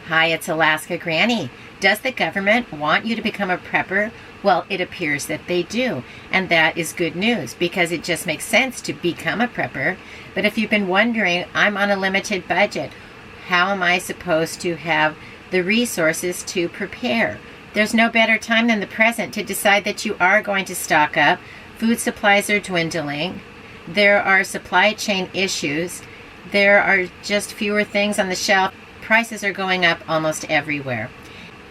Hi, it's Alaska Granny. Does the government want you to become a prepper? Well, it appears that they do, and that is good news because it just makes sense to become a prepper. But if you've been wondering, I'm on a limited budget, how am I supposed to have the resources to prepare? There's no better time than the present to decide that you are going to stock up. Food supplies are dwindling. There are supply chain issues. There are just fewer things on the shelf. Prices are going up almost everywhere.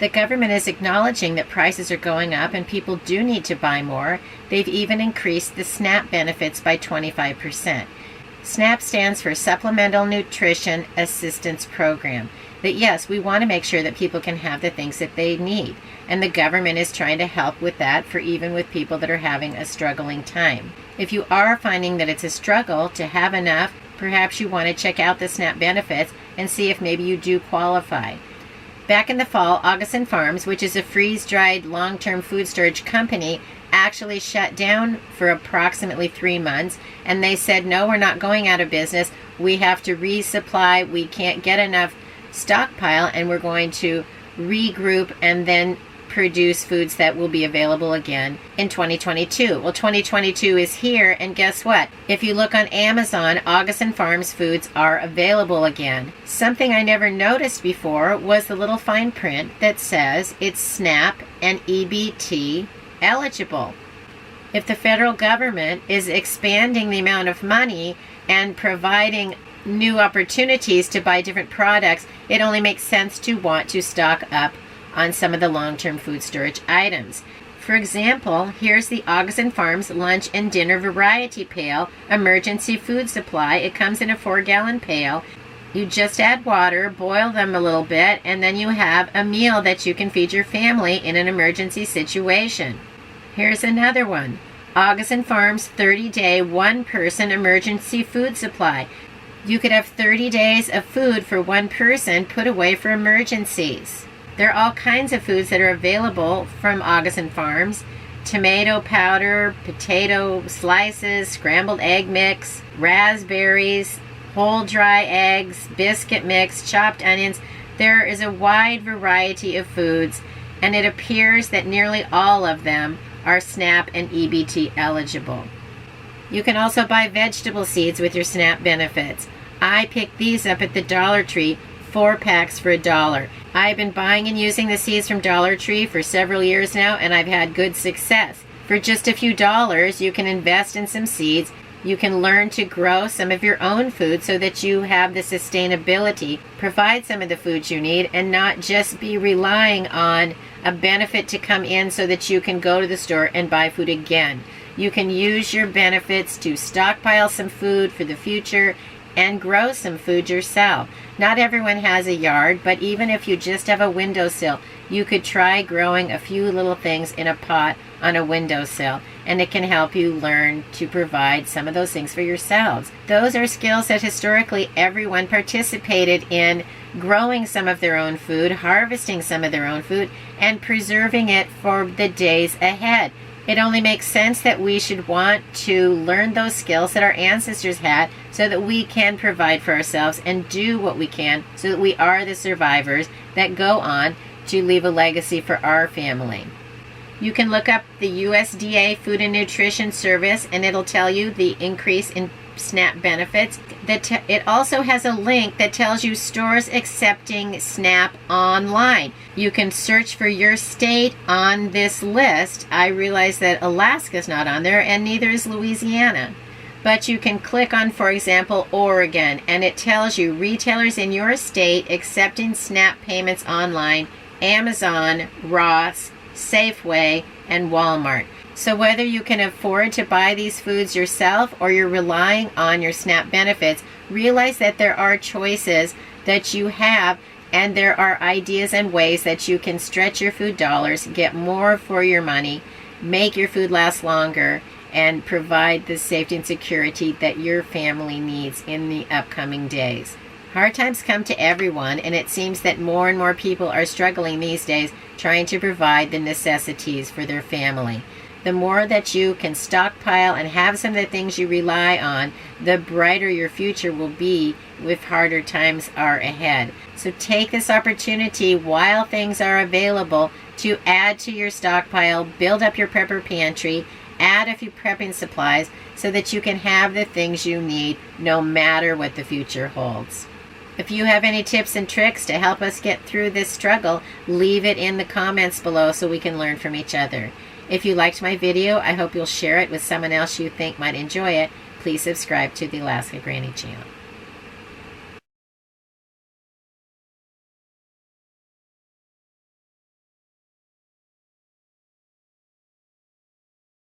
The government is acknowledging that prices are going up and people do need to buy more. They've even increased the SNAP benefits by 25%. SNAP stands for Supplemental Nutrition Assistance Program. That yes, we want to make sure that people can have the things that they need. And the government is trying to help with that for even with people that are having a struggling time. If you are finding that it's a struggle to have enough, perhaps you want to check out the SNAP benefits and see if maybe you do qualify. Back in the fall, Augustin Farms, which is a freeze-dried long-term food storage company, actually shut down for approximately 3 months, and they said, no, we're not going out of business. We have to resupply. We can't get enough stockpile, and we're going to regroup and then produce foods that will be available again in 2022. Well, 2022 is here, and guess what? If you look on Amazon, Augustin Farms foods are available again. Something I never noticed before was the little fine print that says it's SNAP and EBT eligible. If the federal government is expanding the amount of money and providing new opportunities to buy different products, it only makes sense to want to stock up on some of the long-term food storage items. For example, here's the Augustin Farms Lunch and Dinner Variety Pail Emergency Food Supply. It comes in a 4-gallon pail. You just add water, boil them a little bit, and then you have a meal that you can feed your family in an emergency situation. Here's another one. Augustin Farms 30-day one-person emergency food supply. You could have 30 days of food for one person put away for emergencies. There are all kinds of foods that are available from Augustin Farms. Tomato powder, potato slices, scrambled egg mix, raspberries, whole dry eggs, biscuit mix, chopped onions. There is a wide variety of foods, and it appears that nearly all of them are SNAP and EBT eligible. You can also buy vegetable seeds with your SNAP benefits. I picked these up at the Dollar Tree, 4 packs for $1. I've been buying and using the seeds from Dollar Tree for several years now, and I've had good success. For just a few dollars, you can invest in some seeds. You can learn to grow some of your own food so that you have the sustainability, provide some of the foods you need, and not just be relying on a benefit to come in so that you can go to the store and buy food again. You can use your benefits to stockpile some food for the future and grow some food yourself. Not everyone has a yard, but even if you just have a windowsill, you could try growing a few little things in a pot on a windowsill, and it can help you learn to provide some of those things for yourselves. Those are skills that historically everyone participated in, growing some of their own food, harvesting some of their own food, and preserving it for the days ahead. It only makes sense that we should want to learn those skills that our ancestors had so that we can provide for ourselves and do what we can so that we are the survivors that go on to leave a legacy for our family. You can look up the USDA Food and Nutrition Service and it'll tell you the increase in SNAP benefits. It also has a link that tells you stores accepting SNAP online. You can search for your state on this list. I realize that Alaska's not on there and neither is Louisiana. But you can click on, for example, Oregon, and it tells you retailers in your state accepting SNAP payments online, Amazon, Ross, Safeway, and Walmart. So whether you can afford to buy these foods yourself or you're relying on your SNAP benefits, realize that there are choices that you have and there are ideas and ways that you can stretch your food dollars, get more for your money, make your food last longer, and provide the safety and security that your family needs in the upcoming days. Hard times come to everyone, and it seems that more and more people are struggling these days trying to provide the necessities for their family. The more that you can stockpile and have some of the things you rely on, the brighter your future will be if harder times are ahead. So take this opportunity while things are available to add to your stockpile, build up your prepper pantry, add a few prepping supplies so that you can have the things you need no matter what the future holds. If you have any tips and tricks to help us get through this struggle, leave it in the comments below so we can learn from each other. If you liked my video, I hope you'll share it with someone else you think might enjoy it. Please subscribe to the Alaska Granny channel.